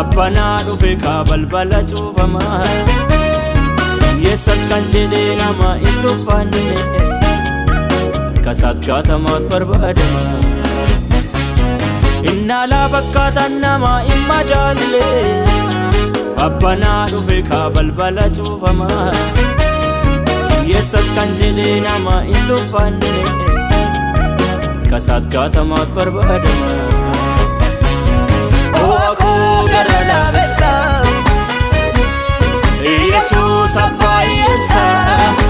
Abbana dhufe ka balbala cufama Yesus kan jedhe nama hin tuffanne Kasaat gaatamat barbaadama Inna la bakkaatan nama hin madaalle Abbana dhufe ka balbala cufama Yesus kan jedhe nama hin tuffanne Kasaat gaatamat barbaadama Aku gara labesa Yesus apa Yesus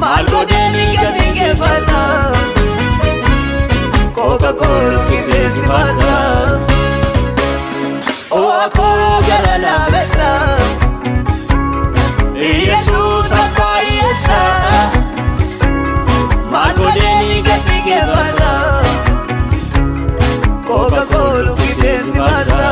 Mal godeni gatinge pasa Coca Cola kise si pasa Aku gara labesa Yesus apa Yesus Mal godeni gatinge pasa Coca Cola kise si pasa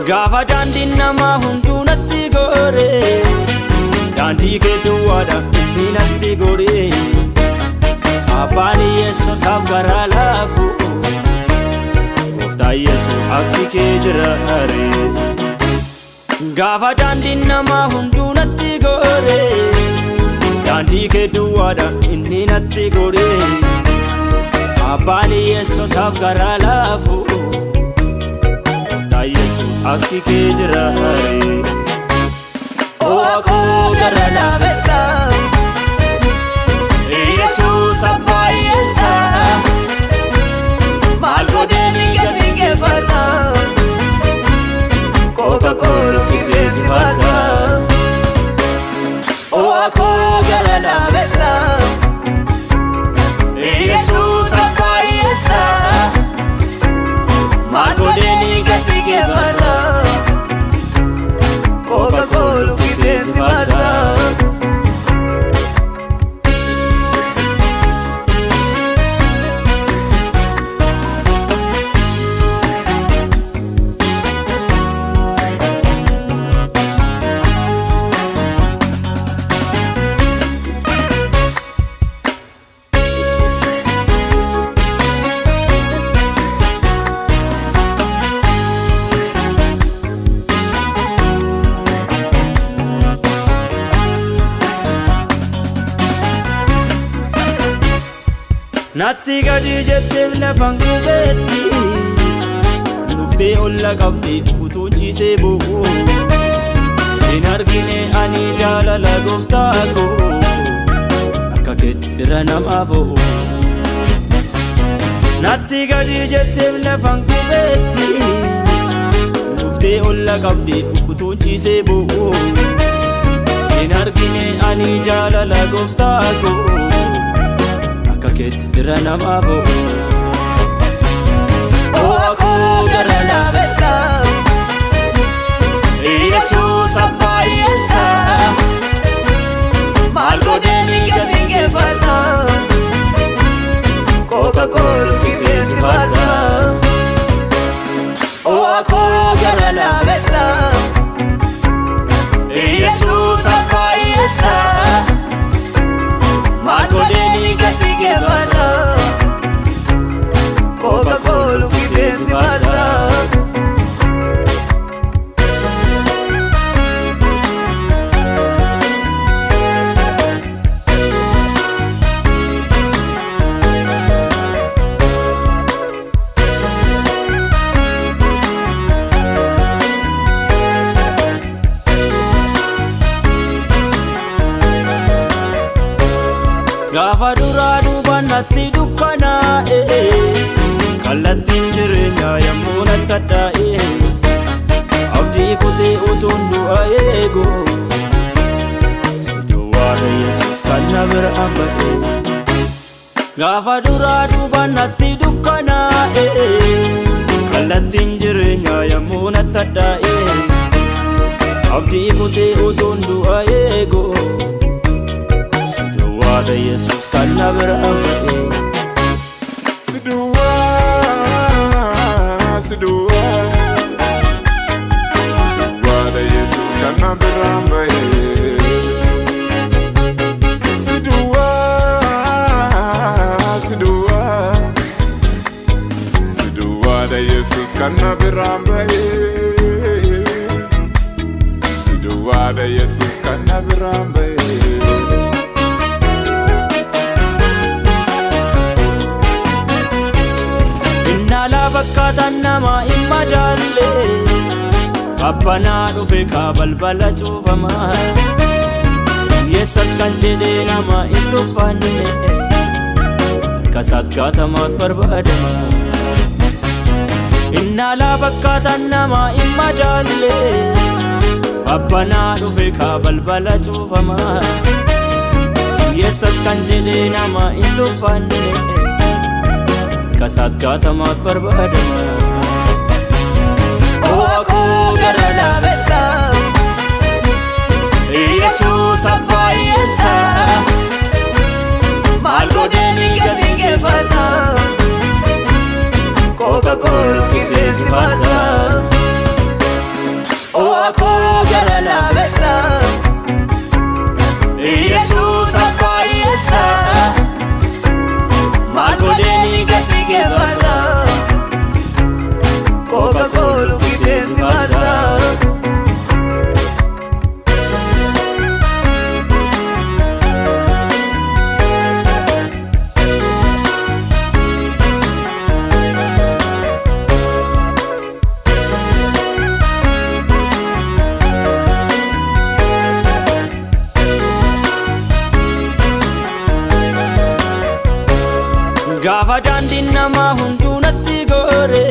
Gaafa daandiin nama hunduu natti gore Daandii kee duwwaadha inni natti gore Abbaan Yesuusaaf garaa laafu Gooftaa Yesuus akki kee jiraare Gaafa daandiin nama hunduu natti gore Daandii kee duwwaadha inni natti gore Abbaan Yesuusaaf garaa laafu Yesus akki kee jiraare Aku gara labesa Yesus apa Yesus Mal godeni gatinge pasa Coca Cola kise si pasa Aku gara labesa Yesus apa Yesus Mal godeni gatinge pasa Coca Cola kise si pasa Natti gadi jetteef lafan gubeetti Dhuftee olla qabdi utuun ciisee bu'u Hin argine ani jaalala gooftaa koo Akka keetti irra namaaf o'u Natti gadi jetteef lafan gubeetti Dhuftee olla qabdi utuun ciisee bu'u Hin argine ani jaalala gooftaa koo Ket irra namaaf o'u Aku gara labesa Yesus apa Yesus Mal godeni gatinge pasa Coca Cola kise si pasa Aku gara labesa Yesus apa Yesus Mal godeni gatinge pasa Coca Cola kise si pasa Gaafa duraa duubaan natti dukkanaa'e Kallattiin jireenya yommuu natti addaa'e Abdii kutee utuun du'a eegu Si duwwaadha Yesuus kan na biraan ba'e Gaafa duraa duubaan natti dukkanaa'e Kallattiin jireenya yommuu natti addaa'e Abdii kutee utuun du'a eegu kana biraan bahe innala fakkaatan nama hin madaalle abbanaa dhufe ka balbala cuufamaa Yesus kan jedhe nama hin tuffanne kasaat gaatamaat barbaadama innala fakkaatan nama hin madaalle abbanaa dhufe ka balbala cuufamaa Yesus kan jedhe nama hin tuffanne kasaat gaatamaat barbaadama Aku gara labesa Yesus apa Yesa Malgo deni gati pasa Coca-Cola kise si pasa Aku gara labesa Yesus apa Yesa Malgo deni gati pasa Coca-Cola kise si pasa Gaafa daandiin namaa hunduu natti gore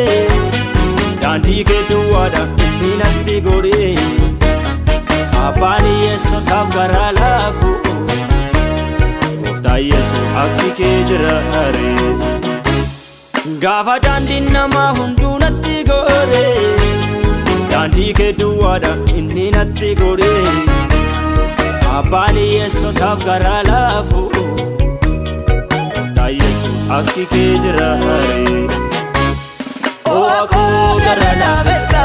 daandii kee duwwaadha inni natti gore abbaan Yesuusaaf garaa laafu gooftaa Yesuus akki kee jiraare gaafa daandiin namaa hunduu natti gore daandii kee duwwaadha inni natti gore abbaan Yesuusaaf garaa laafu Yesus akki kee jiraare Aku gara labesa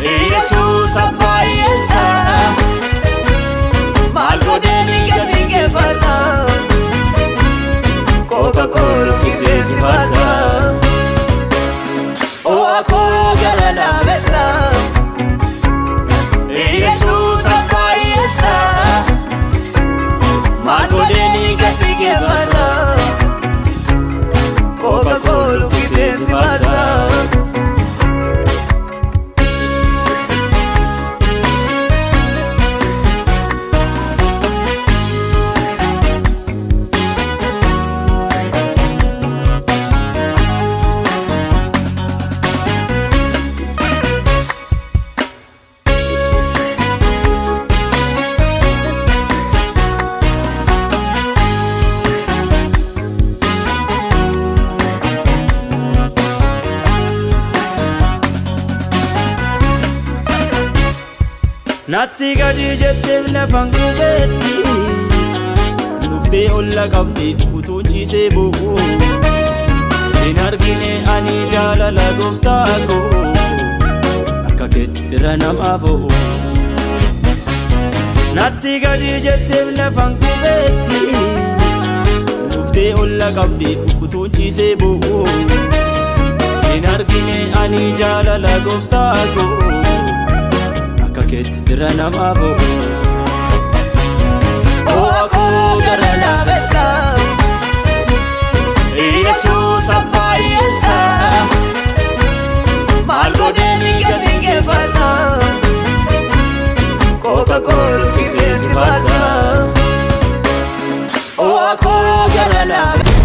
Yesus apa Yesa Malgo deni gati pasa Coca-Cola kise si pasa Aku gara labesa Yesus apa Yesa Malgo deni gati pasa Coca-Cola kise si pasa Natti gadi jetteef lafan qubeetti dhuftee olla qabdi utuun ciisee bu'u hin argine ani jaalala gooftaa koo akka keetti irra namaaf o'u Natti gadi jetteef lafan qubeetti dhuftee olla qabdi utuun ciisee bu'u hin argine ani jaalala gooftaa koo Kaket irra namaaf o'u Aku gara labesa Yesus apa Yesa Malgo deni gati pasa Coca-Cola kise si pasa Aku gara labesa